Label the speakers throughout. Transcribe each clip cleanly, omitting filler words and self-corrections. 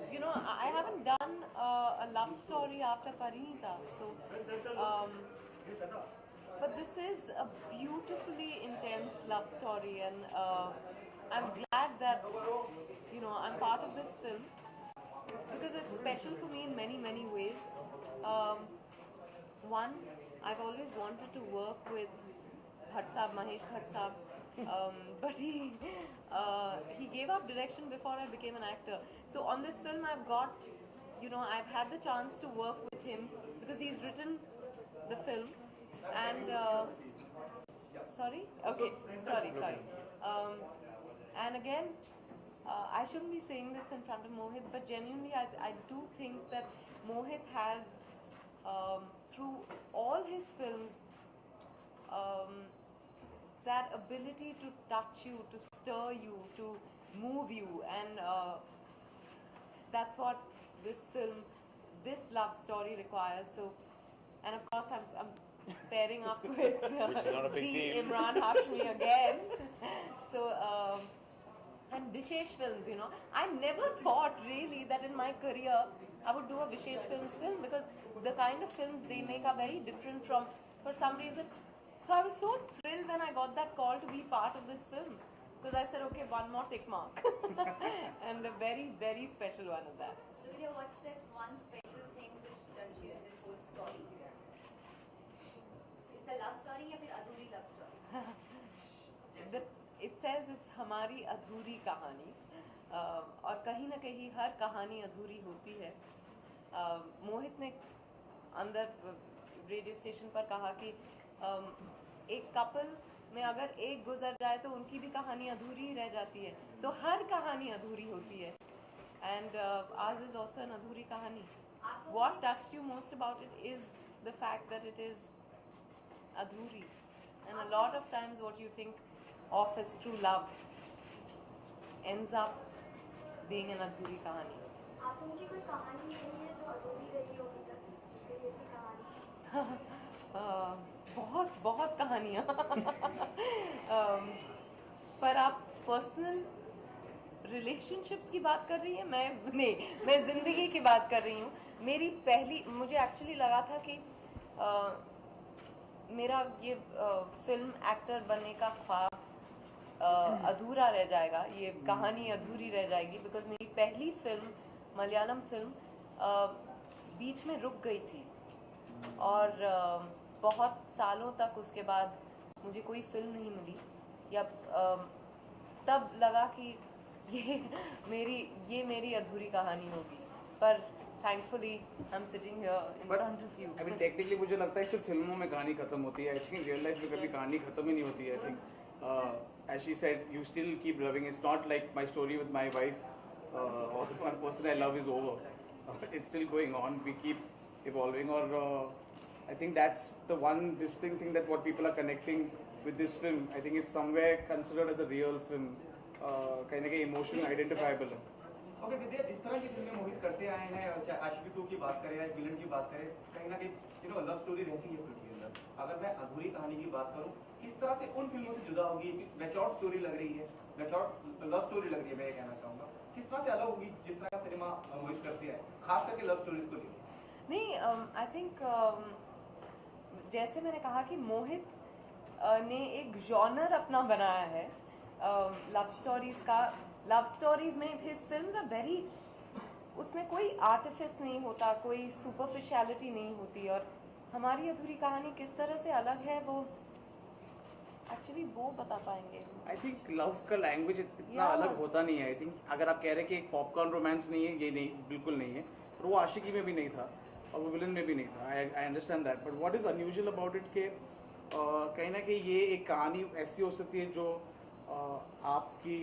Speaker 1: I haven't done a love story after Parinita, but this is a beautifully intense love story, and I'm glad that I'm part of this film because it's special for me in many many ways. Um, One, I've always wanted to work with Bhatt Saab, Mahesh Bhatt Saab, but he gave up direction before I became an actor. So on this film, I've had the chance to work with him because he's written the film, and sorry, okay, sorry. Um, and again, I shouldn't be saying this in front of Mohit, but genuinely, I do think that Mohit has, through all his films, um, that ability to touch you, to stir you, to move you, and that's what this film, this love story requires. So, and of course, I'm pairing up with
Speaker 2: Which is not a big
Speaker 1: the
Speaker 2: deal.
Speaker 1: Imran Hashmi again. So, and Vishesh films, I never thought really that in my career I would do a Vishesh films film because the kind of films they make are very different from, for some reason. So I was so thrilled when I got that call to be part of this film because I said, okay, one more tick mark, and a very, very special one of that.
Speaker 3: So, Vidya, what's that one special thing which touched you in this whole story? It's a love story या फिर अधूरी love story?
Speaker 1: It says it's हमारी अधूरी कहानी, और कहीं ना कहीं हर कहानी अधूरी होती है. मोहित ने अंदर रेडियो स्टेशन पर कहा कि एक कपल में अगर एक गुजर जाए तो उनकी भी कहानी अधूरी रह जाती है, तो हर कहानी अधूरी होती है. And ours is also an अधूरी कहानी. What touched you most about it is the fact that it is अधूरी, and a lot of times what you think of as true love ends up being an अधूरी कहानी.
Speaker 4: आप उनकी कोई कहानी नहीं है जो अधूरी रही हो अभी तक, कोई ऐसी कहानी?
Speaker 1: बहुत बहुत कहानियाँ. पर आप पर्सनल रिलेशनशिप्स की बात कर रही हैं? मैं ज़िंदगी की बात कर रही हूँ. मुझे एक्चुअली लगा था कि मेरा ये फिल्म एक्टर बनने का ख्वाब अधूरा रह जाएगा, ये कहानी अधूरी रह जाएगी बिकॉज मेरी पहली फिल्म, मलयालम फिल्म, बीच में रुक गई थी और बहुत सालों तक उसके बाद मुझे कोई फिल्म नहीं मिली, या तब लगा कि ये मेरी अधूरी कहानी होगी. पर thankfully I am sitting here in front of you.
Speaker 5: I mean technically मुझे लगता है सिर्फ फिल्मों में कहानी खत्म होती है. आई थिंक रियल लाइफ में कभी कहानी खत्म ही नहीं होती है. I think as she said you still keep loving. It's not like my story with my wife और one person I love is over. It's still going on. We keep evolving, or I think that's the one distinct thing that what people are connecting with this film. I think it's somewhere considered as a real film, कहीं ना कहीं emotional identifiable है.
Speaker 6: Okay विद्या, जिस तरह की फिल्में मोहित करते आए हैं, चाहे आशिकी 2 की बात करें या विलन की बात करें, कहीं ना कहीं लव स्टोरी रहती है फिल्म के अंदर. अगर मैं अधूरी कहानी की बात करूं, किस तरह से उन फिल्मों से जुदा होगी? मैच्योर स्टोरी लग रही है, मैच्योर लव स्टोरी लग रही है, मैं ये कहना चाहूँगा. किस तरह से अलग होगी जिस तरह का सिनेमा मोहित करते हैं, खास करके लव स्टोरीज को लेकर?
Speaker 1: नहीं, आई थिंक जैसे मैंने कहा कि मोहित ने एक जॉनर अपना बनाया है लव स्टोरीज का. लव स्टोरीज में हिज फिल्म्स आर वेरी, उसमें कोई आर्टिफिस नहीं होता, कोई सुपरफिशियलिटी नहीं होती. और हमारी अधूरी कहानी किस तरह से अलग है वो एक्चुअली वो बता पाएंगे.
Speaker 5: आई थिंक लव का लैंग्वेज इतना अलग होता नहीं है. आई थिंक अगर आप कह रहे हैं कि एक पॉपकॉर्न रोमांस नहीं है, ये नहीं, बिल्कुल नहीं है. और वो आशिकी में भी नहीं था और वो विलन में भी नहीं था. I understand that. But what is unusual about it के कहीं ना कहीं ये एक कहानी ऐसी हो सकती है जो आपकी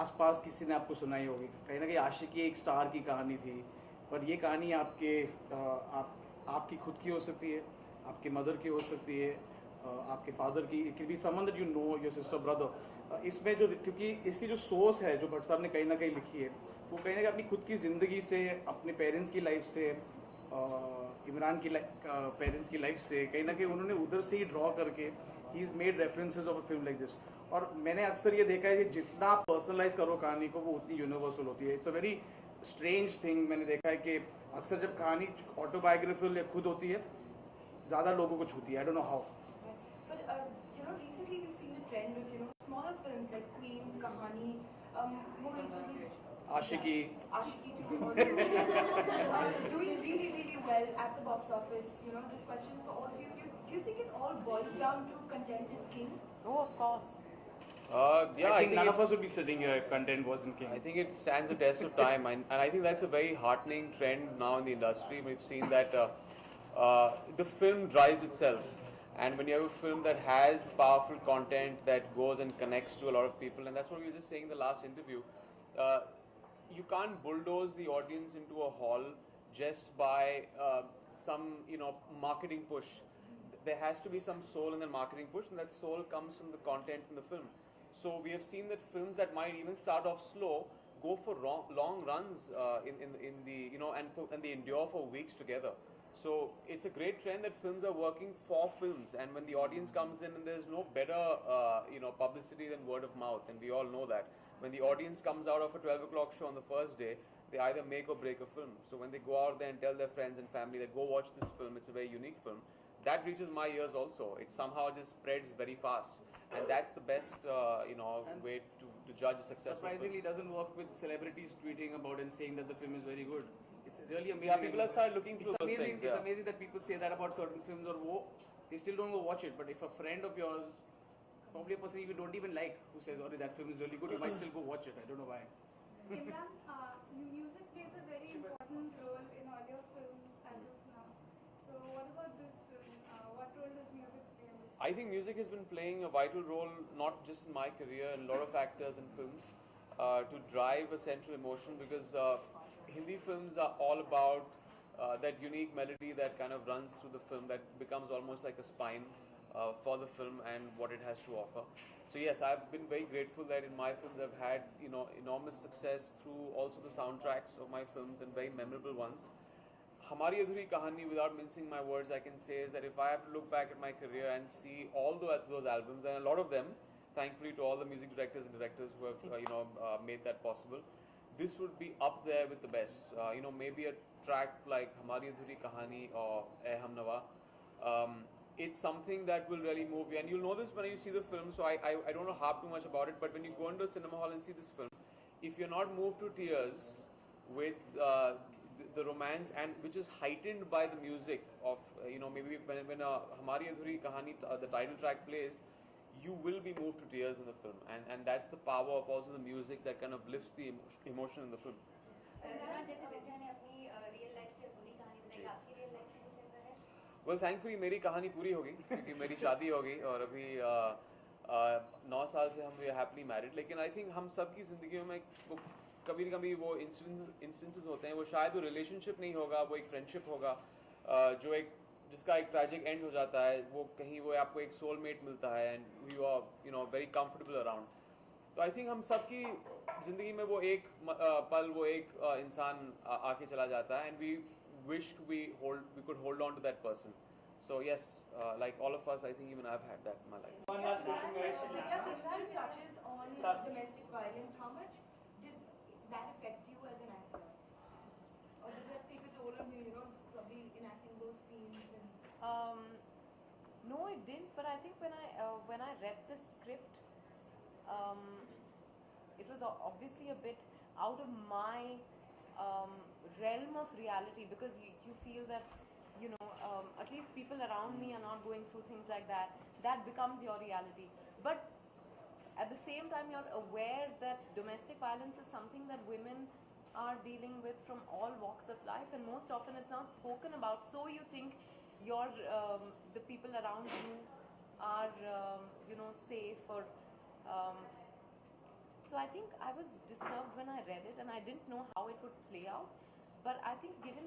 Speaker 5: आसपास किसी ने आपको सुनाई होगी. कहीं ना कहीं आशिकी एक स्टार की कहानी थी, पर ये कहानी आपकी खुद की हो सकती है, आपके मदर की हो सकती है, आपके फादर की. It can be someone that you know, your sister, brother. इसमें जो, क्योंकि इसकी जो सोर्स है जो भट्ट साहब ने कहीं ना कहीं लिखी है, वो कहीं ना कहीं अपनी खुद की ज़िंदगी से, अपने पेरेंट्स की लाइफ से, इमरान की पेरेंट्स की लाइफ से, कहीं ना कहीं उन्होंने उधर से ही ड्रॉ करके he is made references of a film like this. और मैंने अक्सर ये देखा है कि जितना पर्सनलाइज करो कहानी को, वो उतनी यूनिवर्सल होती है. It's a very strange thing मैंने देखा है कि अक्सर जब कहानी ऑटोबायोग्राफिकल या खुद होती है ज़्यादा लोगों को छूती है. I don't know how.
Speaker 2: But recently we've seen a trend of smaller films like Queen, Kahani, more recently
Speaker 5: Aashiqui.
Speaker 2: Ashiki too, doing really really well at the box office. This question is for all of you. Do you think it all boils down to content is king?
Speaker 1: Oh, of course.
Speaker 7: Yeah,
Speaker 5: I think none of us would be sitting here if content wasn't king.
Speaker 7: I think it stands the test of time, and I think that's a very heartening trend now in the industry. We've seen that the film drives itself, and when you have a film that has powerful content that goes and connects to a lot of people, and that's what we were just saying in the last interview, you can't bulldoze the audience into a hall just by some marketing push. There has to be some soul in the marketing push, and that soul comes from the content in the film. So we have seen that films that might even start off slow go for long runs in the and they endure for weeks together. So it's a great trend that films are working for films, and when the audience comes in, and there's no better publicity than word of mouth, and we all know that. When the audience comes out of a 12 o'clock show on the first day, they either make or break a film. So when they go out there and tell their friends and family that go watch this film, it's a very unique film, that reaches my ears also. It somehow just spreads very fast, and that's the best way to judge a successful
Speaker 5: Surprisingly, it
Speaker 7: film.
Speaker 5: doesn't work with celebrities tweeting about and saying that the film is very good. It's really amazing.
Speaker 7: Yeah, people have started looking through
Speaker 5: It's
Speaker 7: those
Speaker 5: amazing.
Speaker 7: things.
Speaker 5: It's
Speaker 7: Yeah.
Speaker 5: amazing that people say that about certain films, or they still don't go watch it. But if a friend of yours, probably a person you don't even like, who says, "Oh, that film is really good," you might still go watch it. I don't know why.
Speaker 4: Imran, music plays a very important role in all your films as of now. So what about this film? What role does music play in this?
Speaker 7: I think music has been playing a vital role, not just in my career, and a lot of actors in films, to drive a central emotion, because Hindi films are all about that unique melody that kind of runs through the film, that becomes almost like a spine for the film and what it has to offer. So yes, I've been very grateful that in my films I've had enormous success through also the soundtracks of my films, and very memorable ones. Hamari Adhuri Kahani, without mincing my words, I can say is that if I have to look back at my career and see all those albums, and a lot of them, thankfully to all the music directors and directors who have made that possible, this would be up there with the best. Maybe a track like Hamari Adhuri Kahani or Eh Hum Nawa. It's something that will really move you, and you'll know this when you see the film. So I don't know harp too much about it, but when you go into a cinema hall and see this film, if you're not moved to tears with the romance, and which is heightened by the music of maybe when Hamari Adhuri Kahani, the title track plays, you will be moved to tears in the film, and that's the power of also the music that kind of lifts the emotion in the film.
Speaker 3: जैसे विद्या ने अपनी real life की अधूरी कहानी बताई, आपकी real life में कुछ ऐसा है?
Speaker 7: Well, thankfully मेरी कहानी पूरी हो गई, क्योंकि मेरी शादी हो गई, और अभी 9 साल से हम हैप्पीली मैरिड. लेकिन आई थिंक हम सब की ज़िंदगियों में कभी न कभी वो इंस्टेंसेस होते हैं, वो शायद वो रिलेशनशिप नहीं होगा, वो एक फ्रेंडशिप होगा, जो जिसका एक ट्रैजिक एंड हो जाता है, वो कहीं वो आपको एक सोलमेट मिलता है, and you are very comfortable around. तो आई थिंक हम सब की ज़िंदगी में वो एक पल, वो एक इंसान आके चला जाता है, and we wished we could hold on to that person. So yes, like all of us, I think even I've had that in my life.
Speaker 2: One last question, guys. Vidya, Imran touches on domestic violence. How much did that affect you as an actor? Or did that take a toll on you, probably enacting those scenes?
Speaker 1: No, it didn't. But I think when I read the script, it was obviously a bit out of my realm of reality, because you feel that at least people around me are not going through things like that. That becomes your reality. But at the same time, you're aware that domestic violence is something that women are dealing with from all walks of life, and most often it's not spoken about. So you think the people around you are safe, or so I think I was disturbed when I read it, and I didn't know how it would play out. But I think given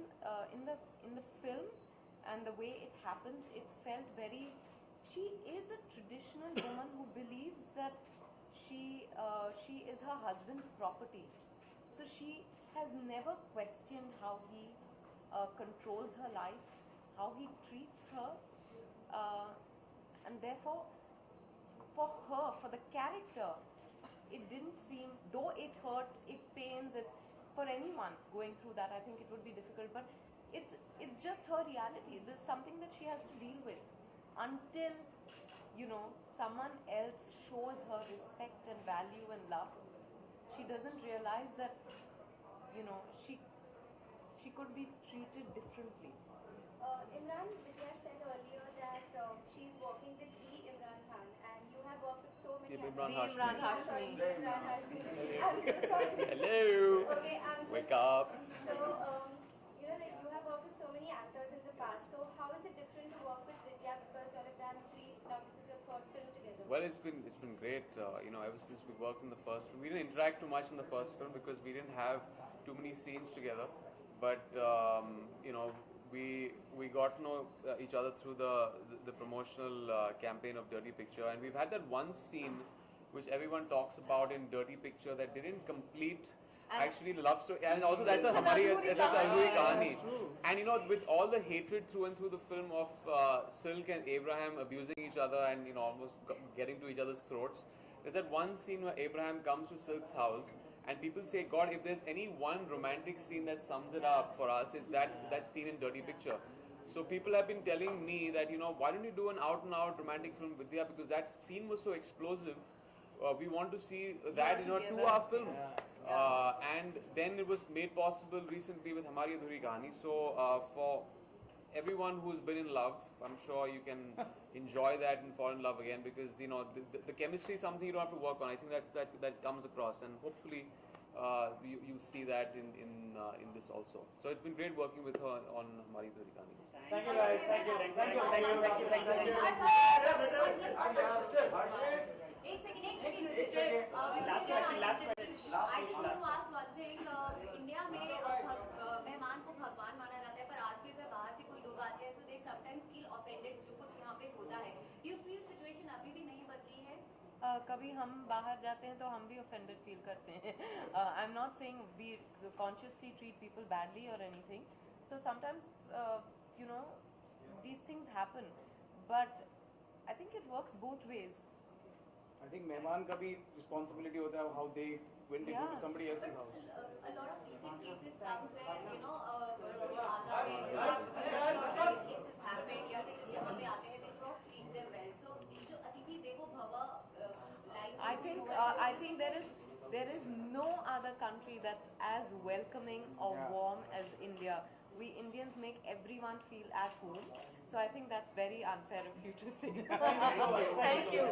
Speaker 1: in the film and the way it happens, it felt very. She is a traditional woman who believes that she is her husband's property. So she has never questioned how he controls her life, how he treats her, and therefore, for her, for the character, it didn't seem, though it hurts, it pains, for anyone going through that, I think it would be difficult. But it's just her reality. There's something that she has to deal with until someone else shows her respect and value and love. She doesn't realize that she could be treated differently.
Speaker 3: Imran, Vidya said earlier that she's working with the Imran Khan, and you have worked with so many
Speaker 7: Imran
Speaker 1: The Imran
Speaker 7: Hashmi.
Speaker 3: Sorry,
Speaker 1: Hashmi.
Speaker 3: the Imran Hashmi. I'm so sorry.
Speaker 7: Hello.
Speaker 3: Okay, I'm so
Speaker 7: Wake
Speaker 3: sorry.
Speaker 7: up.
Speaker 3: So, that you have worked with so many actors in the past. So, how is it different to work with Vidya, because you all have done 3? Now this is your 3rd film together.
Speaker 7: Well, it's been great. Ever since we worked in the first film, we didn't interact too much in the first film because we didn't have too many scenes together. But we got to know each other through the promotional campaign of Dirty Picture, and we've had that one scene which everyone talks about in Dirty Picture that didn't complete actually the love story, and also that's a Adhuri Kahani. And with all the hatred through and through the film of Silk and Abraham abusing each other and almost getting to each other's throats, there's that one scene where Abraham comes to Silk's house. And people say, God, if there's any one romantic scene that sums it up for us, it's that scene in Dirty Picture. So people have been telling me that, why don't you do an out-and-out romantic film with Vidya, because that scene was so explosive. We want to see that, to our film. And then it was made possible recently with Hamari Adhuri Kahani. So for everyone who's been in love, I'm sure you can enjoy that and fall in love again, because the chemistry is something you don't have to work on. I think that comes across, and hopefully you'll see that in this also. So it's been great working with her on Hamari Adhuri Kahani.
Speaker 8: Thank you guys. Thank you. Thank you. Thank you. Thank you.
Speaker 3: एक second
Speaker 8: Last question. Last question.
Speaker 3: I just want to ask one thing. India में मेहमान को भगवान माना जाता है, पर आज भी अगर बाहर से कोई लोग आते हैं तो they sometimes feel offended जो कुछ यहाँ पे होता है. Do you feel situation अभी भी नहीं बदली है?
Speaker 1: कभी हम बाहर जाते हैं तो हम भी offended feel करते हैं. I'm not saying we consciously treat people badly or anything. So sometimes these things happen, but I think it works both ways.
Speaker 5: I think मेहमान का भी responsibility होता है how they when they go to somebody else's house.
Speaker 3: A lot of recent cases comes where कोई आता है, cases happen या फिर जब यहाँ पे आते हैं they don't treat them well. So जो अतिथि देवो भव
Speaker 1: I think there is no other country that's as welcoming or warm as India. We Indians make everyone feel at home. So I think that's very unfair of you to say. Thank you.